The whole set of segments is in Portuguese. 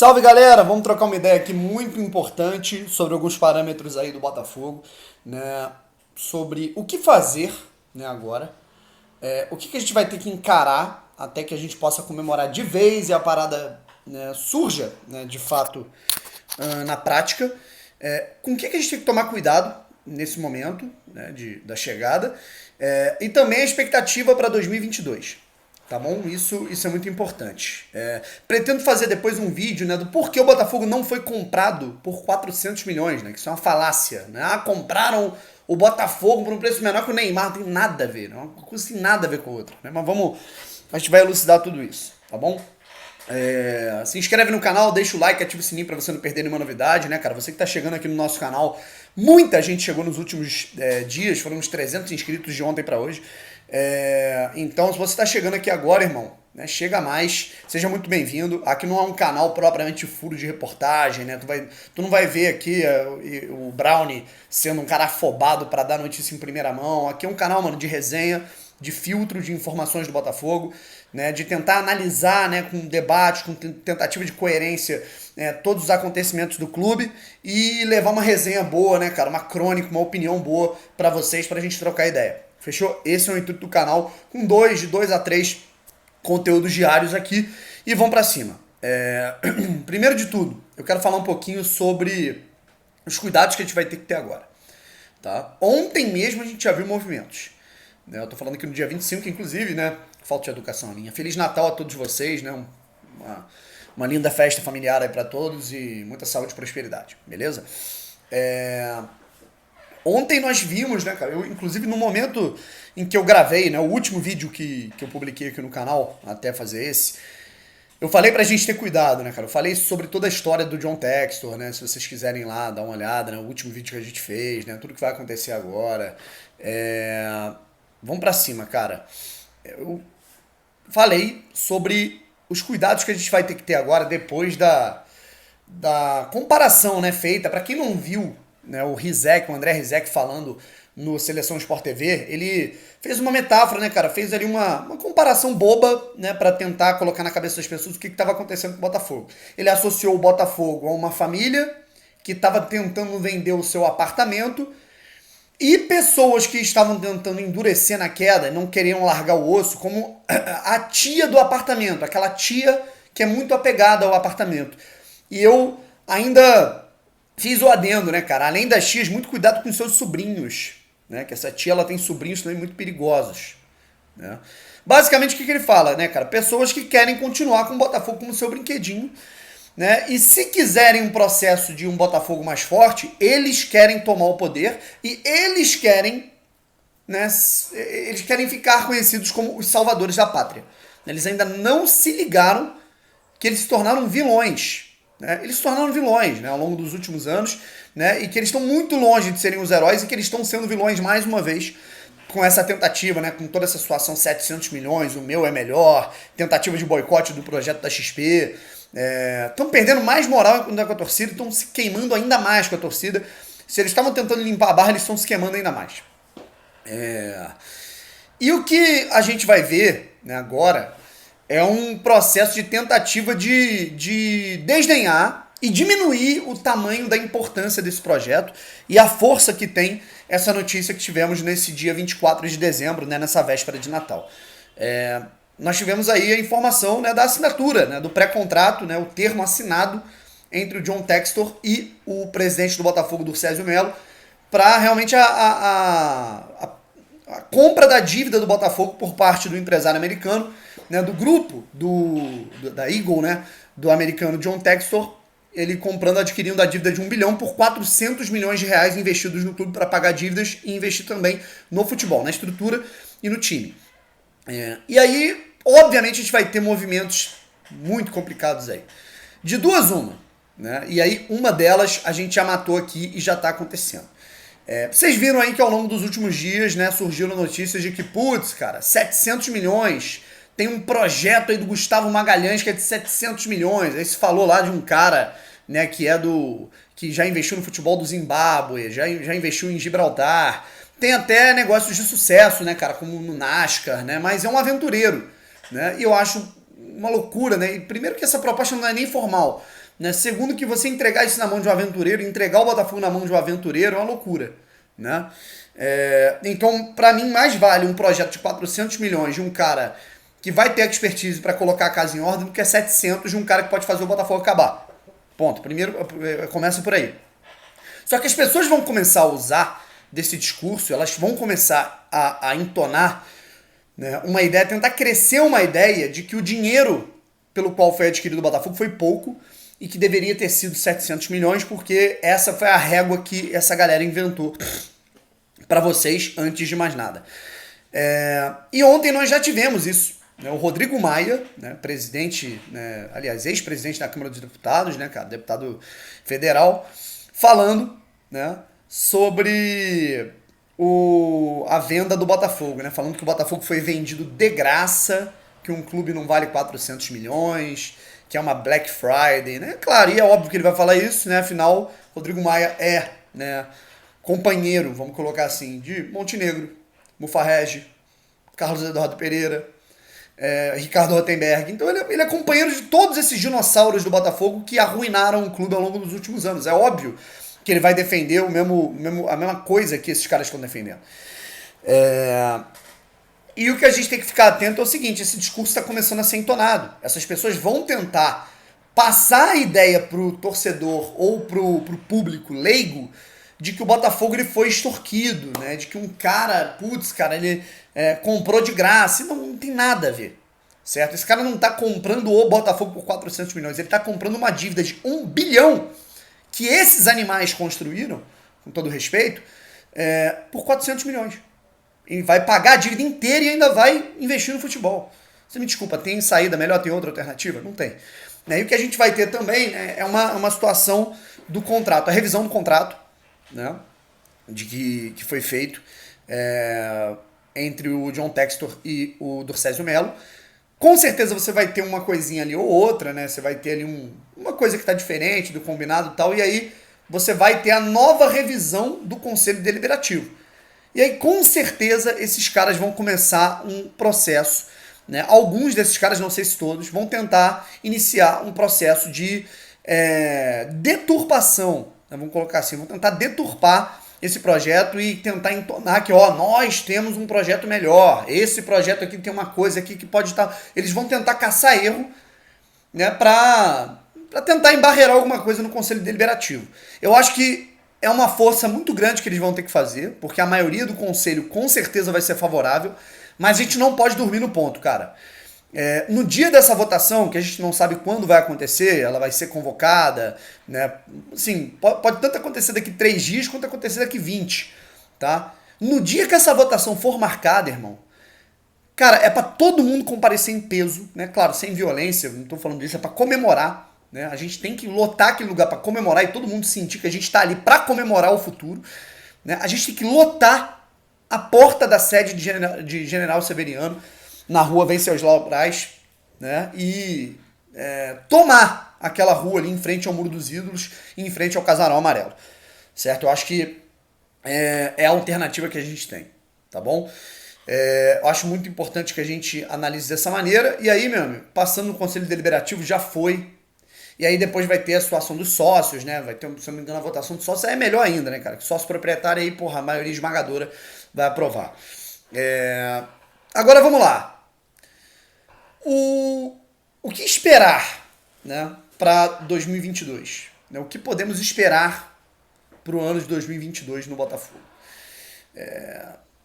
Salve galera, vamos trocar uma ideia aqui muito importante sobre alguns parâmetros aí do Botafogo, né? Sobre o que fazer, né, agora, o que a gente vai ter que encarar até que a gente possa comemorar de vez e a parada, né, surja, né, de fato, na prática. Com o que a gente tem que tomar cuidado nesse momento, né, da chegada, e também a expectativa para 2022. Tá bom? Isso é muito importante. Pretendo fazer depois um vídeo, né, do porquê o Botafogo não foi comprado por 400 milhões, né? Que isso é uma falácia. Né? Compraram o Botafogo por um preço menor que o Neymar. Não tem nada a ver. Né? Uma coisa tem nada a ver com a outra. Né? Mas a gente vai elucidar tudo isso. Tá bom? Se inscreve no canal, deixa o like, ativa o sininho pra você não perder nenhuma novidade, né, cara? Você que tá chegando aqui no nosso canal, muita gente chegou nos últimos dias, foram uns 300 inscritos de ontem pra hoje. Então, se você tá chegando aqui agora, irmão, né, chega mais, seja muito bem-vindo. Aqui não é um canal propriamente furo de reportagem, né? Tu não vai ver aqui o Brownie sendo um cara afobado pra dar notícia em primeira mão. Aqui é um canal, mano, de resenha, de filtro de informações do Botafogo, né, de tentar analisar, né, com debate, com tentativa de coerência, todos os acontecimentos do clube e levar uma resenha boa, né, cara, uma crônica, uma opinião boa pra vocês, pra gente trocar ideia. Fechou? Esse é o intuito do canal, com de 2 a 3 conteúdos diários aqui e vão pra cima. Primeiro de tudo, eu quero falar um pouquinho sobre os cuidados que a gente vai ter que ter agora. Tá? Ontem mesmo a gente já viu movimentos. Eu tô falando aqui no dia 25, inclusive, né? Falta de educação minha. Feliz Natal a todos vocês, né? Uma linda festa familiar aí pra todos e muita saúde e prosperidade, beleza? Ontem nós vimos, né, cara? Eu, inclusive, no momento em que eu gravei, né? O último vídeo que eu publiquei aqui no canal, até fazer esse, eu falei pra gente ter cuidado, né, cara? Eu falei sobre toda a história do John Textor, né? Se vocês quiserem ir lá dar uma olhada, né? O último vídeo que a gente fez, né? Tudo que vai acontecer agora. Vamos pra cima, cara. Eu falei sobre os cuidados que a gente vai ter que ter agora depois da comparação, né, feita. Para quem não viu, né, o André Rizek falando no Seleção Sport TV, ele fez uma metáfora, né, cara? Fez ali uma comparação boba, né, para tentar colocar na cabeça das pessoas o que estava acontecendo com o Botafogo. Ele associou o Botafogo a uma família que estava tentando vender o seu apartamento e pessoas que estavam tentando endurecer na queda, não queriam largar o osso, como a tia do apartamento, aquela tia que é muito apegada ao apartamento. E eu ainda fiz o adendo, né, cara? Além das tias, muito cuidado com seus sobrinhos, né? Que essa tia, ela tem sobrinhos também muito perigosos, né? Basicamente, o que ele fala, né, cara? Pessoas que querem continuar com o Botafogo como seu brinquedinho, né? E se quiserem um processo de um Botafogo mais forte, eles querem tomar o poder e eles querem, né, eles querem ficar conhecidos como os salvadores da pátria. Eles ainda não se ligaram que eles se tornaram vilões. Né? Eles se tornaram vilões, né, ao longo dos últimos anos, né, e que eles estão muito longe de serem os heróis e que eles estão sendo vilões mais uma vez com essa tentativa, né, com toda essa situação 700 milhões, o meu é melhor, tentativa de boicote do projeto da XP. Estão perdendo mais moral com a torcida, estão se queimando ainda mais com a torcida. Se eles estavam tentando limpar a barra, eles estão se queimando ainda mais. E o que a gente vai ver, né, agora é um processo de tentativa de desdenhar e diminuir o tamanho da importância desse projeto e a força que tem essa notícia que tivemos nesse dia 24 de dezembro, né, nessa véspera de Natal. Nós tivemos aí a informação, né, da assinatura, né, do pré-contrato, né, o termo assinado entre o John Textor e o presidente do Botafogo, Durcésio Melo, para realmente a compra da dívida do Botafogo por parte do empresário americano, né, do grupo da Eagle, né, do americano John Textor, ele adquirindo a dívida de 1 bilhão por 400 milhões de reais investidos no clube para pagar dívidas e investir também no futebol, na estrutura e no time. E aí, obviamente, a gente vai ter movimentos muito complicados aí. De duas, uma. Né? E aí, uma delas a gente já matou aqui e já está acontecendo. Vocês viram aí que ao longo dos últimos dias, né, surgiram notícias de que, putz, cara, 700 milhões, tem um projeto aí do Gustavo Magalhães que é de 700 milhões. Aí se falou lá de um cara, né, que já investiu no futebol do Zimbábue, já investiu em Gibraltar. Tem até negócios de sucesso, né, cara, como no NASCAR, né, mas é um aventureiro, né, e eu acho uma loucura, né? E primeiro que essa proposta não é nem formal, né? Segundo que você entregar isso na mão de um aventureiro, entregar o Botafogo na mão de um aventureiro é uma loucura, né? Então, para mim, mais vale um projeto de 400 milhões de um cara que vai ter expertise para colocar a casa em ordem do que 700 de um cara que pode fazer o Botafogo acabar. Ponto. Primeiro, começa por aí. Só que as pessoas vão começar a usar desse discurso, elas vão começar a entonar, né, uma ideia, tentar crescer uma ideia de que o dinheiro pelo qual foi adquirido o Botafogo foi pouco e que deveria ter sido 700 milhões, porque essa foi a régua que essa galera inventou para vocês antes de mais nada. E ontem nós já tivemos isso. O Rodrigo Maia, né, presidente, né, aliás, ex-presidente da Câmara dos Deputados, né, cara, deputado federal, falando, né, sobre a venda do Botafogo, né, falando que o Botafogo foi vendido de graça, que um clube não vale 400 milhões, que é uma Black Friday, né? Claro, e é óbvio que ele vai falar isso, né, afinal, Rodrigo Maia é, né, companheiro, vamos colocar assim, de Montenegro, Mufarrege, Carlos Eduardo Pereira, Ricardo Rotenberg. Então ele é companheiro de todos esses dinossauros do Botafogo que arruinaram o clube ao longo dos últimos anos. É óbvio que ele vai defender a mesma coisa que esses caras estão defendendo. E o que a gente tem que ficar atento é o seguinte, esse discurso está começando a ser entonado. Essas pessoas vão tentar passar a ideia pro torcedor ou pro público leigo de que o Botafogo ele foi extorquido, né? De que um cara, ele comprou de graça. E não tem nada a ver, certo? Esse cara não tá comprando o Botafogo por 400 milhões, ele tá comprando uma dívida de 1 bilhão que esses animais construíram, com todo respeito, por 400 milhões. E vai pagar a dívida inteira e ainda vai investir no futebol. Você me desculpa, tem saída melhor, tem outra alternativa? Não tem. E o que a gente vai ter também, né, é uma situação do contrato, a revisão do contrato, né, de que foi feito entre o John Textor e o Dorcésio Melo. Com certeza você vai ter uma coisinha ali ou outra, né? Você vai ter ali uma coisa que está diferente do combinado e tal, e aí você vai ter a nova revisão do Conselho Deliberativo. E aí, com certeza, esses caras vão começar um processo, né? Alguns desses caras, não sei se todos, vão tentar iniciar um processo de deturpação, né? Vamos colocar assim, vão tentar deturpar esse projeto e tentar entonar que, nós temos um projeto melhor, esse projeto aqui tem uma coisa aqui que pode estar... Eles vão tentar caçar erro, né, para tentar embarrear alguma coisa no Conselho Deliberativo. Eu acho que é uma força muito grande que eles vão ter que fazer, porque a maioria do Conselho com certeza vai ser favorável, mas a gente não pode dormir no ponto, cara. No dia dessa votação, que a gente não sabe quando vai acontecer, ela vai ser convocada, né? Assim, pode tanto acontecer daqui 3 dias quanto acontecer daqui 20, tá? No dia que essa votação for marcada, irmão, cara, é pra todo mundo comparecer em peso, né? Claro, sem violência, não tô falando disso, é pra comemorar, né? A gente tem que lotar aquele lugar pra comemorar e todo mundo sentir que a gente tá ali pra comemorar o futuro, né? A gente tem que lotar a porta da sede de General Severiano, na rua Venceslau Braz, né? E tomar aquela rua ali em frente ao Muro dos Ídolos e em frente ao Casarão Amarelo, certo? Eu acho que é a alternativa que a gente tem, tá bom? Eu acho muito importante que a gente analise dessa maneira. E aí, meu amigo, passando no Conselho Deliberativo, já foi. E aí depois vai ter a situação dos sócios, né? Vai ter, se não me engano, a votação dos sócios. É melhor ainda, né, cara? Que sócio proprietário aí, porra, a maioria esmagadora vai aprovar. Agora vamos lá. O que esperar, né, para 2022? Né? O que podemos esperar para o ano de 2022 no Botafogo?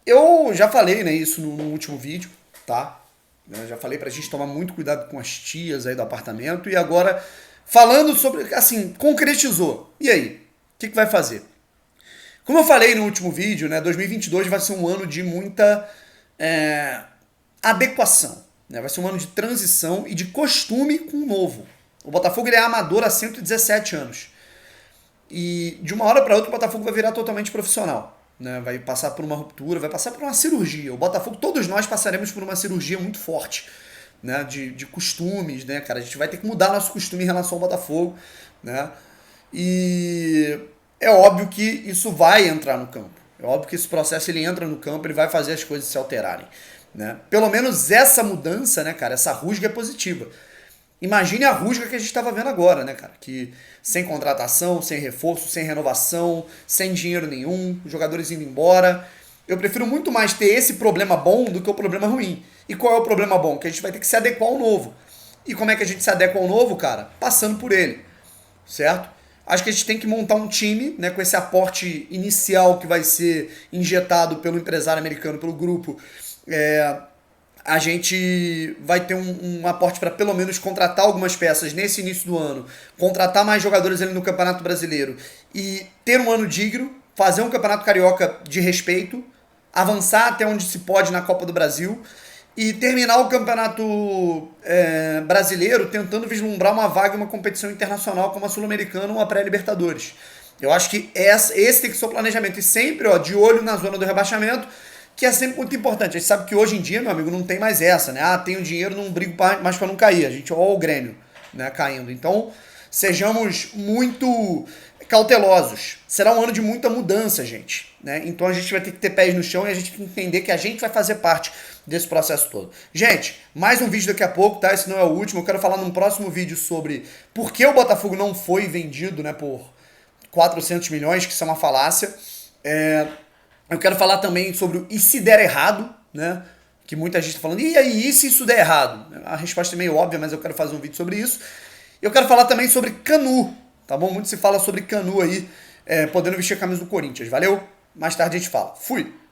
Eu já falei, né, isso no último vídeo, tá? Eu já falei pra gente tomar muito cuidado com as tias aí do apartamento. E agora, falando sobre, assim, concretizou. E aí? O que vai fazer? Como eu falei no último vídeo, né, 2022 vai ser um ano de muita adequação. Vai ser um ano de transição e de costume com o novo. O Botafogo ele é amador há 117 anos. E de uma hora para outra o Botafogo vai virar totalmente profissional. Né? Vai passar por uma ruptura, vai passar por uma cirurgia. O Botafogo, todos nós passaremos por uma cirurgia muito forte, né? De costumes, né, cara? A gente vai ter que mudar nosso costume em relação ao Botafogo. Né? E é óbvio que isso vai entrar no campo. É óbvio que esse processo ele entra no campo, ele vai fazer as coisas se alterarem. né? Pelo menos essa mudança, né, cara, essa rusga é positiva. Imagine a rusga que a gente estava vendo agora, né, cara? Que sem contratação, sem reforço, sem renovação, sem dinheiro nenhum, os jogadores indo embora. Eu prefiro muito mais ter esse problema bom do que o problema ruim. E qual é o problema bom? Que a gente vai ter que se adequar ao novo. E como é que a gente se adequa ao novo, cara? Passando por ele, certo? Acho que a gente tem que montar um time, né, com esse aporte inicial que vai ser injetado pelo empresário americano, pelo grupo. A gente vai ter um aporte para pelo menos contratar algumas peças nesse início do ano, contratar mais jogadores ali no Campeonato Brasileiro e ter um ano digno, fazer um Campeonato Carioca de respeito, avançar até onde se pode na Copa do Brasil e terminar o Campeonato Brasileiro tentando vislumbrar uma vaga em uma competição internacional como a Sul-Americana ou a pré-Libertadores. Eu acho que esse tem que ser o planejamento. E sempre, ó, de olho na zona do rebaixamento, que é sempre muito importante. A gente sabe que hoje em dia, meu amigo, não tem mais essa, né? Ah, tenho dinheiro, não brigo mais para não cair. A gente, ó, o Grêmio, né, caindo. Então, sejamos muito cautelosos. Será um ano de muita mudança, gente, né? Então a gente vai ter que ter pés no chão e a gente tem que entender que a gente vai fazer parte desse processo todo. Gente, mais um vídeo daqui a pouco, tá? Esse não é o último. Eu quero falar num próximo vídeo sobre por que o Botafogo não foi vendido, né, por 400 milhões, que isso é uma falácia. Eu quero falar também sobre o e se der errado, né? Que muita gente está falando, e aí, e se isso der errado? A resposta é meio óbvia, mas eu quero fazer um vídeo sobre isso. Eu quero falar também sobre Canu, tá bom? Muito se fala sobre Canu aí, podendo vestir a camisa do Corinthians. Valeu? Mais tarde a gente fala. Fui!